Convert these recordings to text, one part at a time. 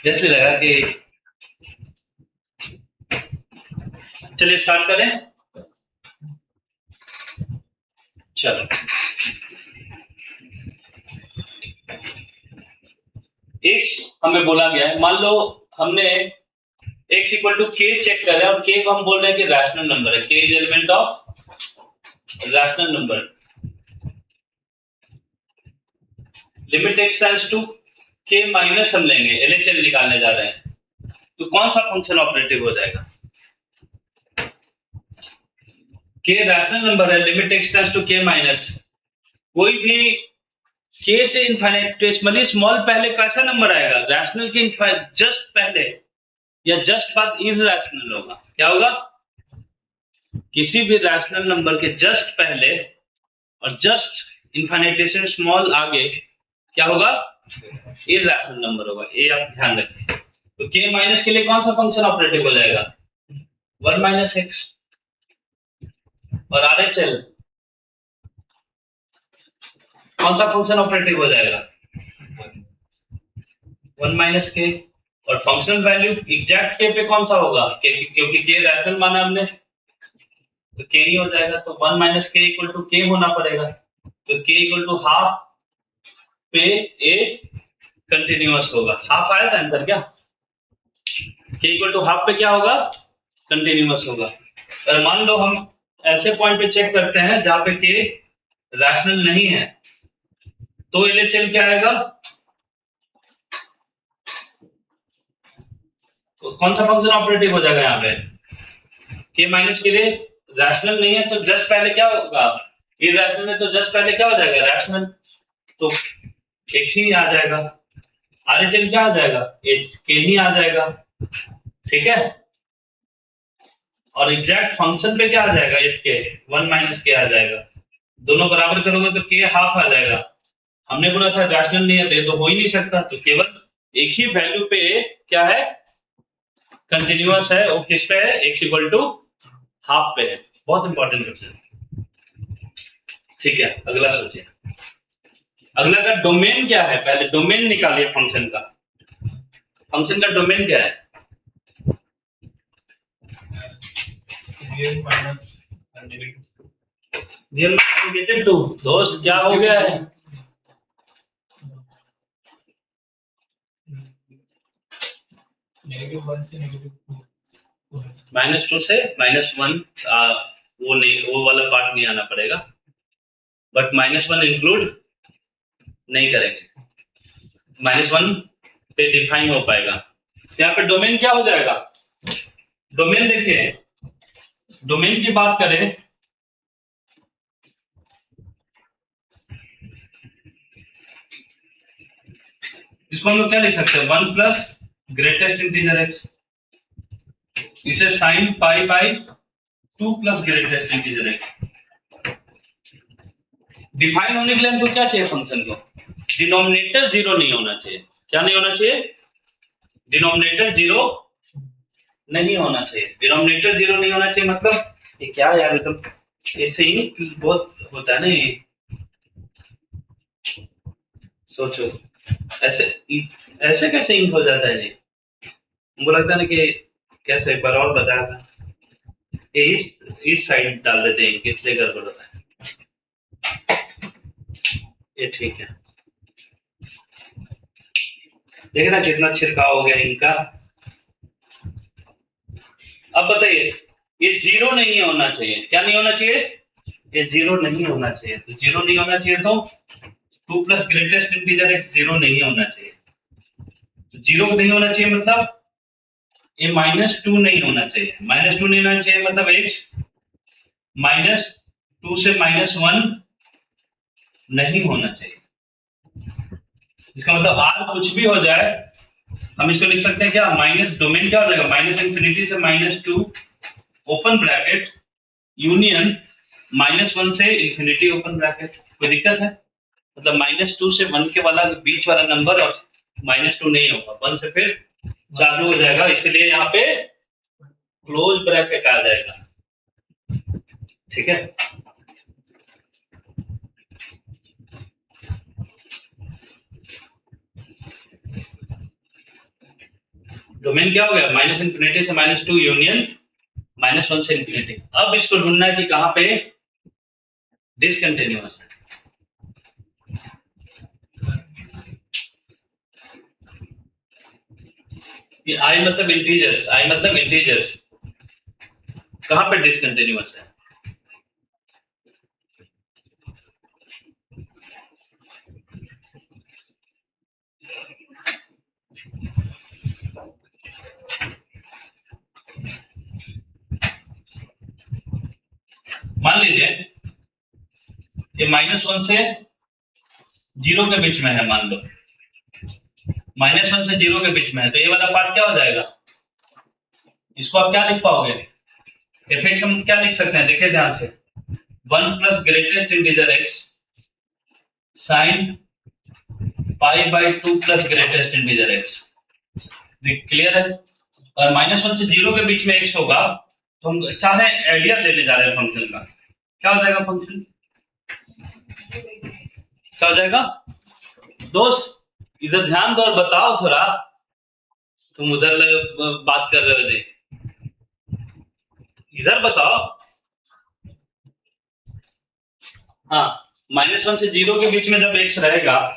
जैसे लगा कि चलिए स्टार्ट करें। चलो एक्स हमें बोला गया है, मान लो हमने एक्स इक्वल टू के चेक कर रहे हैं और के को हम बोल रहे हैं कि रैशनल नंबर है, k is element of rational number. Limit x tends to k minus हम लेंगे, एलएचएल निकालने जा रहे हैं, तो कौन सा फंक्शन ऑपरेटिव हो जाएगा? के रैशनल नंबर है, limit x tends to k minus, कोई भी के से इनफाइनेटेसिमली स्मॉल पहले कैसा नंबर आएगा? रैशनल के जस्ट पहले या जस्ट बाद इरैशनल होगा। क्या होगा? किसी भी रैशनल नंबर के जस्ट पहले और जस्ट इनफाइनेटेसिमल स्मॉल आगे क्या होगा? इरैशनल नंबर होगा। ये आप ध्यान रखिए। तो के माइनस के लिए कौन सा फंक्शन ऑपरेटिव हो जाएगा? 1 माइनस एक्स। और आरएचएल कौन सा फंक्शन ऑपरेटिव हो जाएगा? 1 माइनस के। और फंक्शनल वैल्यू एग्जैक्ट के पे कौन सा होगा? के, क्योंकि के रैशनल माना हमने, तो के ही हो जाएगा। तो 1 माइनस के इक्वल टू के होना पड़ेगा। तो के इक्वल टू हाफ पे ए कंटिन्यूअस होगा। हाफ आया था आंसर क्या? के इक्वल टू हाफ पे क्या होगा? कंटिन्यूअस होगा। और मान लो हम ऐसे पॉइंट पे चेक करते हैं जहां पे के रैशनल नहीं है, तो एलएचएल क्या आएगा? तो कौन सा फंक्शन ऑपरेटिव हो जाएगा यहाँ पे? के माइनस के लिए रैशनल नहीं है तो जस्ट पहले क्या होगा? इरैशनल है तो जस्ट पहले क्या हो जाएगा? रैशनल। तो एक्स ही आ जाएगा। आरएचएल क्या आ जाएगा? एच के ही आ जाएगा। ठीक है। और एग्जैक्ट फंक्शन पे क्या आ जाएगा? एफ के 1 माइनस के आ जाएगा। दोनों बराबर करोगे तो के हाफ आ जाएगा। हमने बोला था रैशनल नहीं है तो ये तो हो ही नहीं सकता, तो केवल एक ही वैल्यू पे क्या है? कंटिन्यूअस है। वो किस पे है? एक्स इक्वल टू हाफ पे है। बहुत इंपॉर्टेंट क्वेश्चन। ठीक है, अगला सोचिए। अगला का डोमेन क्या है? पहले डोमेन निकालिए फंक्शन का। फंक्शन का डोमेन क्या है? Real negative two. दोस्त क्या हो गया है? -2 से -1, वो नहीं, वो वाला पार्ट नहीं आना पड़ेगा, बट -1 इंक्लूड नहीं करेंगे। -1 पे डिफाइन हो पाएगा। यहाँ पे डोमेन क्या हो जाएगा? डोमेन देखिए, डोमेन की बात करें इसको हम लोग क्या लिख सकते हैं? 1 प्लस ग्रेटेस्ट इंटीजर एक्स, इसे sine pi by 2 plus greatest integer x. Define होने के लिए हमको क्या चाहिए? फंक्शन को डिनोमिनेटर जीरो नहीं होना चाहिए। क्या नहीं होना चाहिए? डिनोमिनेटर जीरो नहीं होना चाहिए। डिनोमिनेटर जीरो नहीं होना चाहिए मतलब ये क्या यार, मतलब ऐसे ही बहुत होता है ना ये। सोचो ऐसे ऐसे कैसे इंक हो जाता है ये? मुझे लगता है ना कि कैसे, एक बार और बताया था ये इस साइड डाल देते हैं, इसलिए गड़बड़ होता है। ये ठीक है। देख ना कितना छिड़काव हो गया इनका। अब बताइए, ये जीरो नहीं होना चाहिए। क्या नहीं होना चाहिए? ये जीरो नहीं होना चाहिए। तो जीरो नहीं होना चाहिए तो 2 plus greatest integer x zero नहीं होना चाहिए। तो जीरो नहीं होना चाहिए मतलब ये -2 नहीं होना चाहिए। -2 नहीं होना चाहिए मतलब एक्स -2 से -1 नहीं होना चाहिए। इसका मतलब आर कुछ भी हो जाए, हम इसको लिख सकते हैं क्या? माइनस डोमेन क्या हो जाएगा? -इंफिनिटी से -2 ओपन ब्रैकेट यूनियन -1 से इंफिनिटी ओपन ब्रैकेट। कोई दिक्कत है? मतलब -2 से 1 के वाला बीच वाला नंबर और -2 नहीं होगा, 1 से फिर चालू हो जाएगा, इसलिए यहाँ पे क्लोज ब्रैकेट आ जाएगा। ठीक है। डोमेन क्या हो गया, माइनस इन्फिनिटी से -2 यूनियन -1 से इन्फिनिटी। अब इसको ढूंढना है कि कहां पे डिसकंटिन्यूअस है। ये आई मतलब इंटीजर्स, आई मतलब इंटीजर्स, कहां पे डिसकंटिन्यूअस है। मान लीजिए ये -1 से 0 के बीच में है, मान लो -1 से 0 के बीच में है, तो ये वाला पार्ट क्या हो जाएगा, इसको आप क्या लिख पाओगे, एफ हम क्या लिख सकते हैं, देखिए ध्यान से, 1 plus greatest integer x sine π/2 plus greatest integer x। Clear है। और -1 से 0 के बीच में x होगा, तो हम चाह रहे हैं आइडिया लेने जा रहे हैं फंक्शन का, क्या हो जाएगा फंक्शन, क्या हो जाएगा दोस्त, इधर ध्यान दो और बताओ थोड़ा, तुम उधर बात कर रहे हो, इधर बताओ। हाँ, -1 से 0 के बीच में जब x रहेगा,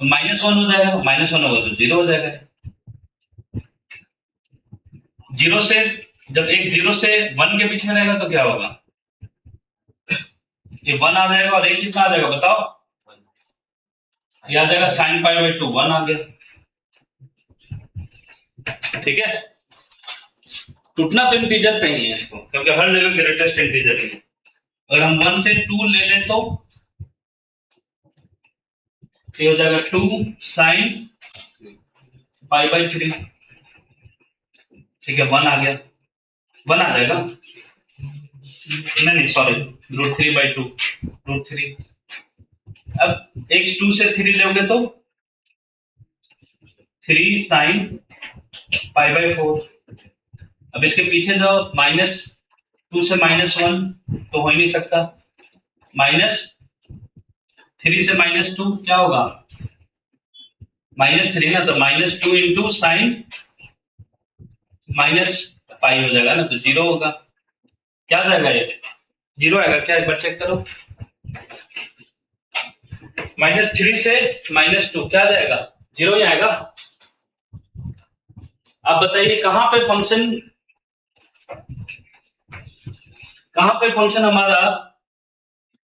तो -1 हो जाएगा, -1 होगा तो 0 हो जाएगा। 0 से जब x 0 से 1 के बीच में रहेगा तो क्या होगा, ये 1 आ जाएगा, और एक कितना आ जाएगा बताओ, ये आ जाएगा sin π/2, 1 आ गया। ठीक है, टूटना तो इंटीजर पे ही है इसको, क्योंकि हर जगह ग्रेटेस्ट इंटीजर है। अगर हम 1 से 2 ले लें तो ये हो जाएगा 2 sin π/3। ठीक है, 1 आ गया, 1 आ जाएगा, नहीं सॉरी, √3/2, √3। अब x 2 से 3 लोगे तो 3 sin π/4। अब इसके पीछे जो -2 से -1 तो हो ही नहीं सकता, -3 से -2 क्या होगा, -3 ना, तो -2 इंटू साइन -π हो जाएगा ना, तो 0 होगा। क्या जाएगा, ये 0 आएगा क्या, एक बार चेक करो, -3 से -2 क्या जाएगा, 0 ही आएगा। अब बताइए कहां पे फंक्शन हमारा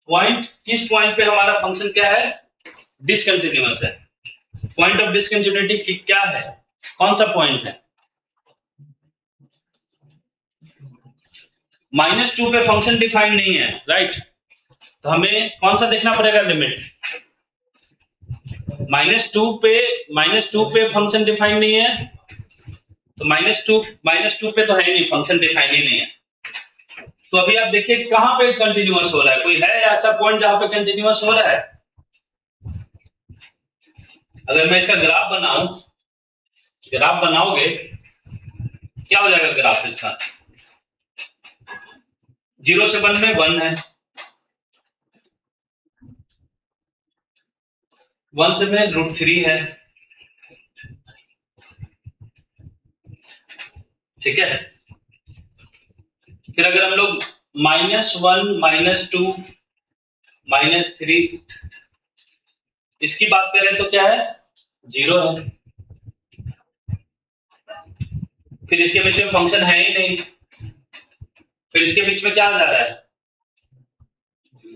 पॉइंट, किस पॉइंट पे हमारा फंक्शन क्या है, डिसकंटिन्यूअस है। पॉइंट ऑफ डिसकंटिन्यूटी क्या है, कौन सा पॉइंट है, -2 पे फंक्शन डिफाइंड नहीं है, राइट, तो हमें कौन सा देखना पड़ेगा लिमिट, -2 पे फंक्शन डिफाइंड नहीं है, तो -2 पे तो है ही नहीं, फंक्शन डिफाइंड ही नहीं है। तो अभी आप देखिए कहां पे कंटिन्यूअस हो रहा है, कोई है ऐसा पॉइंट जहां पे कंटिन्यूअस हो रहा है। अगर मैं इसका ग्राफ बनाऊं, ग्राफ बनाओगे क्या हो जाएगा ग्राफ इसका, 0 से 1 में 1 है, 1 से में √3 है, ठीक है। फिर अगर हम लोग -1 -2 -3 इसकी बात करें तो क्या है, 0 है। फिर इसके बीच में फंक्शन है ही नहीं, फिर इसके बीच में क्या आ जा रहा है,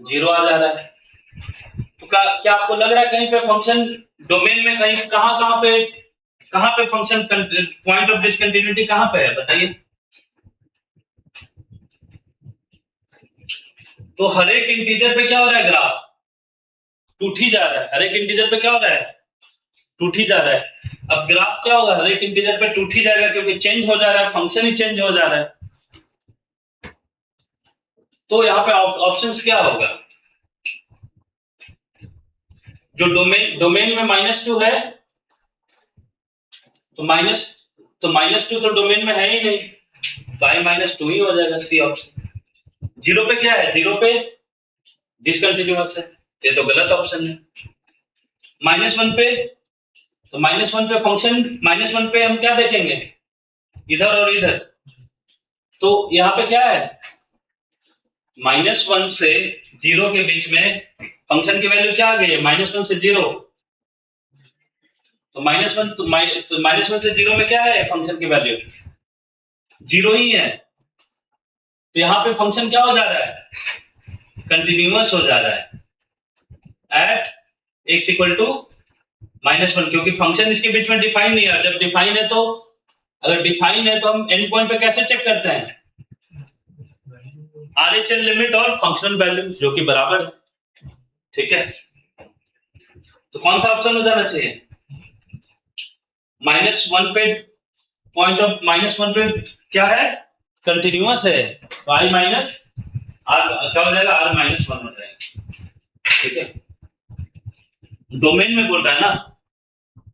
0 आ जा रहा है। तो क्या आपको लग रहा है कहीं पे फंक्शन डोमेन में कहीं कहां पे फंक्शन पॉइंट ऑफ डिसकंटिन्यूटी कहां पे है बताइए। तो हर एक इंटीजर पे क्या हो रहा है, ग्राफ टूट ही जा रहा है, हर एक इंटीजर पे क्या हो रहा है, टूट ही जा रहा है। अब ग्राफ क्या होगा, हर एक इंटीजर पे टूट ही जाएगा, क्योंकि चेंज हो जा रहा है, फंक्शन ही चेंज हो जा रहा है। तो यहाँ पे ऑप्शंस क्या होगा, जो डोमेन में -2 है, तो -2 तो डोमेन में है ही नहीं, बाई -2 ही हो जाएगा, सी ऑप्शन। 0 पे क्या है, 0 पे डिसकंटिन्यूअस है, ये तो गलत ऑप्शन है। -1 पे, तो -1 पे फंक्शन, -1 पे हम क्या देखेंगे, इधर और इधर, तो यहाँ पे क्या है, -1 से 0 के बीच में फंक्शन की वैल्यू क्या आ गई है, -1 से 0, तो -1 तो -1 से 0 में क्या है फंक्शन की वैल्यू, 0 ही है, तो यहाँ पे फंक्शन क्या हो जा रहा है, कंटिन्यूअस हो जा रहा है एट x इक्वल टू -1, क्योंकि फंक्शन इसके बीच में डिफाइन नहीं है। जब डिफाइन है तो, अगर डिफाइन है तो हम एंड पॉइंट पे कैसे चेक करते हैं, RHL लिमिट और फंक्शनल वैल्यू जो कि बराबर है, ठीक है। तो कौन सा ऑप्शन हो जाना चाहिए, -1 पे, पॉइंट ऑफ -1 पे क्या है, कंटिन्यूअस है, तो i माइनस आर क्या हो जाएगा, r-1 हो जाएगा, ठीक है। डोमेन में बोल रहा है ना,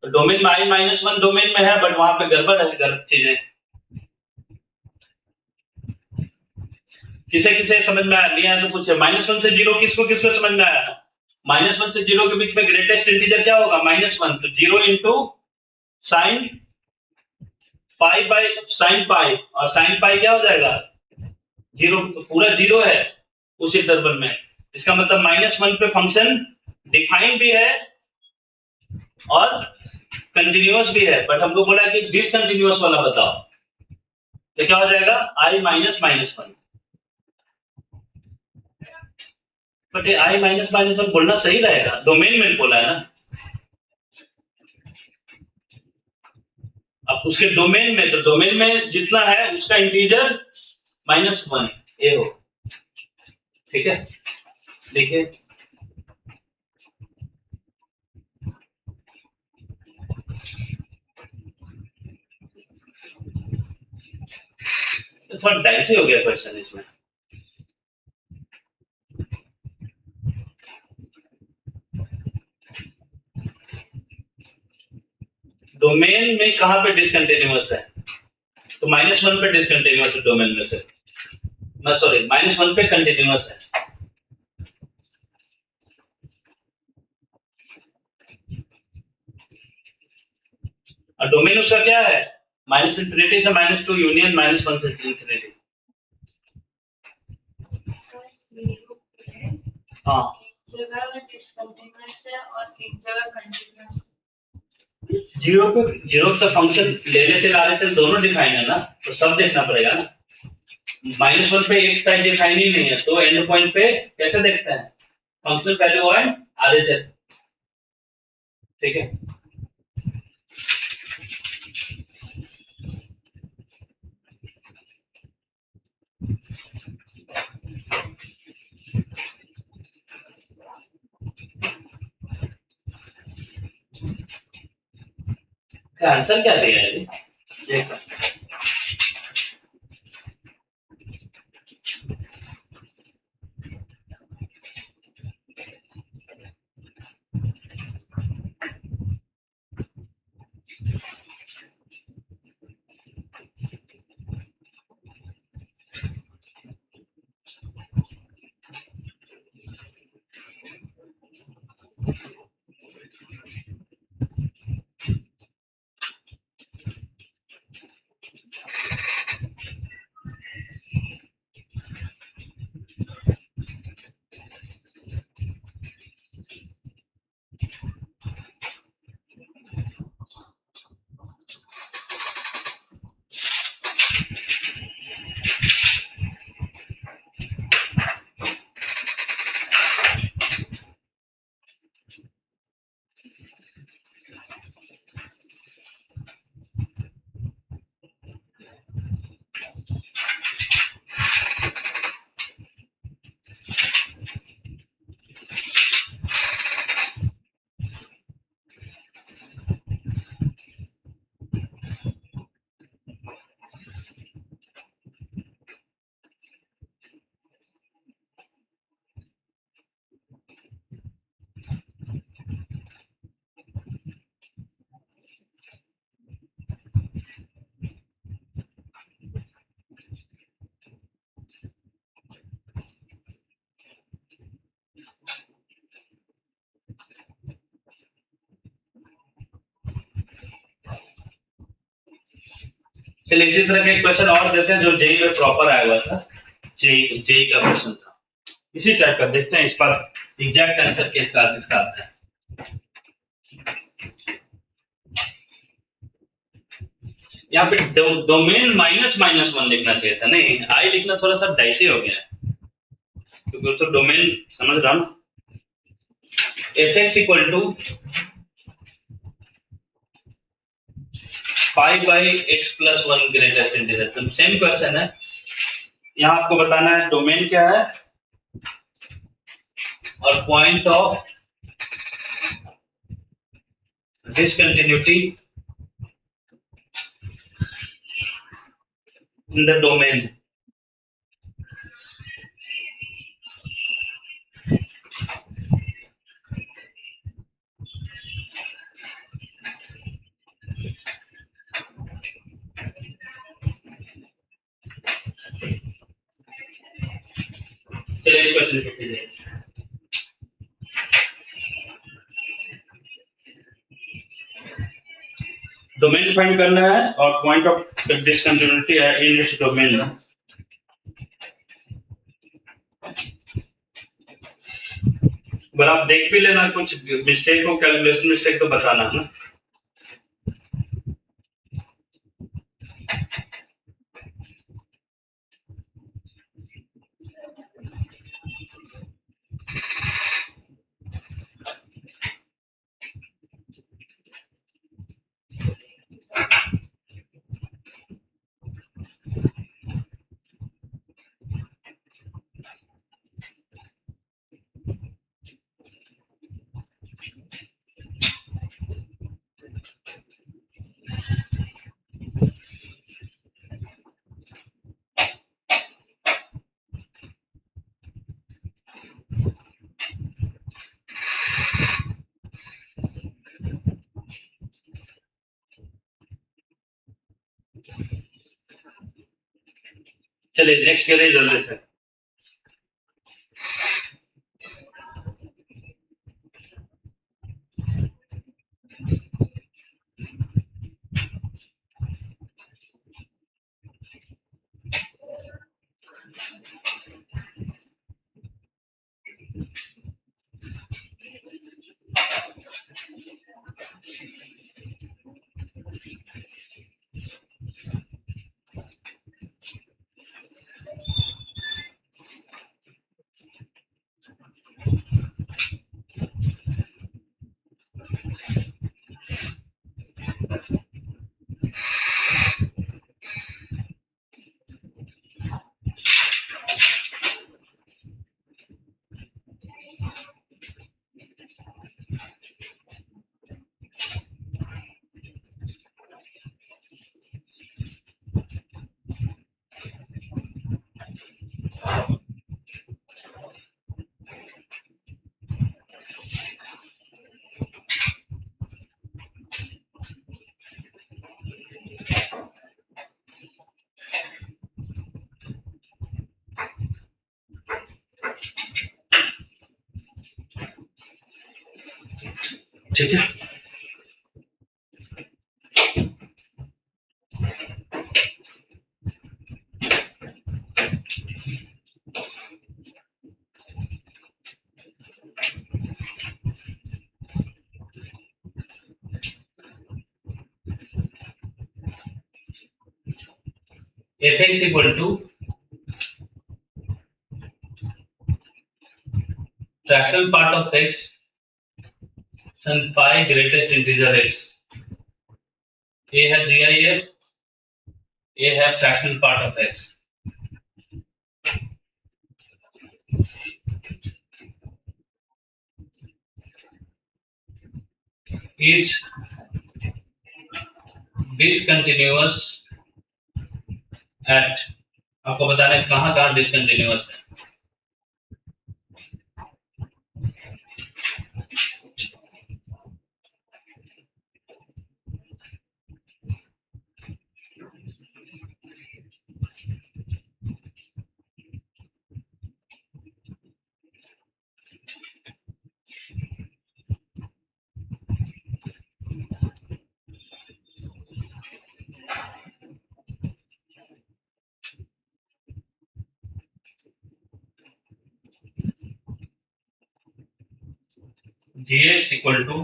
तो डोमेन में i-1 डोमेन में है, बट वहां पे गड़बड़ है, गलत चीजें, किसे किसे समझ में आया, नहीं आया तो पूछे। -1 से 0 किसको किसको समझ में आया, -1 से 0 के बीच में ग्रेटेस्ट इंटीजर क्या होगा, -1, तो 0 into sine pi by sine pi, और साइन पाई क्या हो जाएगा, 0, पूरा 0 है उस इंटरवल में, इसका मतलब -1 पे फंक्शन डिफाइन भी है और कंटिन्यूअस भी है, बट हमको बोला कि डिसकंटिन्यूअस वाला बताओ, तो क्या हो जाएगा, i-1, बट ये i-1 बोलना सही रहेगा, डोमेन में बोला है ना, अब उसके डोमेन में, तो डोमेन में जितना है उसका इंटीजर -1 ये हो, ठीक है। देखिए तो थोड़ा डाइसी हो गया क्वेश्चन इसमें, डोमेन में कहां पे डिसकंटिन्यूअस है, तो -1 पे डिसकंटिन्यूअस है डोमेन में से, मैं सॉरी -1 पे कंटिन्यूअस है, और डोमेन उसका क्या है, -∞ से -2 यूनियन -1 से इंफिनिटी। हाँ, एक जगह डिसकंटिन्यूअस है और एक जगह कंटिन्यूअस, 0 का फंक्शन ले ले चल आ रहे चल दोनों डिफाइन है ना, तो सब देखना पड़ेगा ना, -1 पे एक साइड डिफाइन ही नहीं है, तो एंड पॉइंट पे कैसे देखते हैं, फंक्शनल वैल्यू एंड RHL, ठीक है। आंसर क्या दिया है, देखो चलिए इसी तरह का एक क्वेश्चन और देते हैं जो जेई में प्रॉपर आया हुआ था, जेई जेई का क्वेश्चन था इसी टाइप का। देखते हैं इस पर एग्जैक्ट आंसर किसका आता है। यहाँ पे डोमेन माइनस माइनस वन लिखना चाहिए था, नहीं आई लिखना थोड़ा सा डाइसी हो गया है, क्योंकि तो डोमेन समझ रहा हूँ। F x equal to five by x plus one greatest integer, same question है। यहाँ आपको बताना है डोमेन क्या है और point of discontinuity in the domain. चलिए इस क्वेश्चन को कीजिए। डोमेन डिफाइन करना है और पॉइंट ऑफ डिसकंटिन्यूटी है इन दिस डोमेन। अगर आप देख भी लेना कुछ मिस्टेक हो, कैलकुलेशन मिस्टेक, तो बताना है ना। चलिए नेक्स्ट करिए जल्दी से। ठीक है, f x equal to fractional part of x sin five greatest integer x. ए है जीआईएफ, ए है fractional part of x. Is discontinuous at, आपको बताना है कहां कहां डिसकंटिन्यूअस है। gx equal to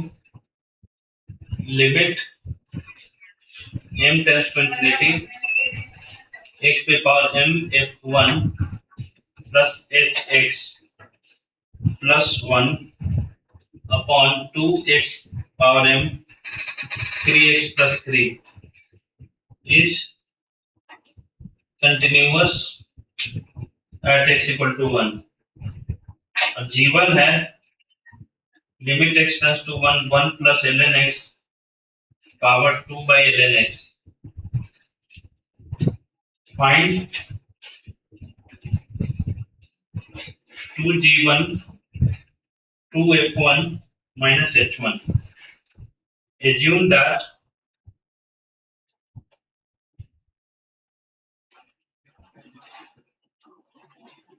limit m tends to infinity x पे power m f1 plus hx plus 1 upon 2x power m 3x plus 3 is continuous at x equal to 1 और g1 है limit x tends to 1 1 प्लस ln x power 2 by ln x find 2g1 2f1 minus h1 assume that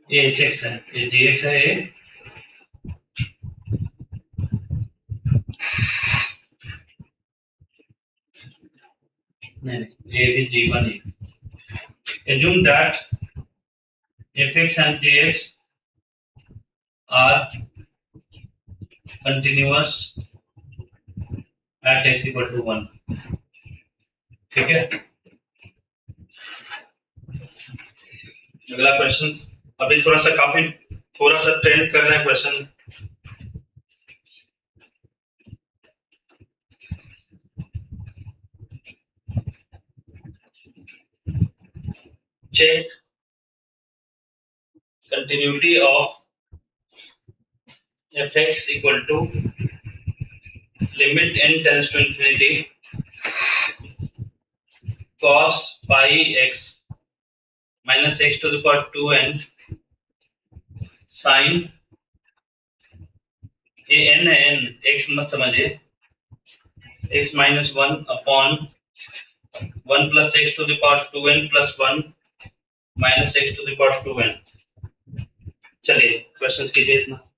ये hx है ये gx है ये नहीं ये भी g1 है assume that fx and gx are continuous at x equal to 1 ठीक है अगला क्वेश्चन अभी थोड़ा सा ट्रेंड कर रहा है question check continuity of fx equal to limit n tends to infinity cos pi x minus x to the power 2n sin ये n है n x मत समझिए x minus 1 upon 1 plus x to the power 2n plus 1 minus x to the power 2n चलिए questions कीजिए इतना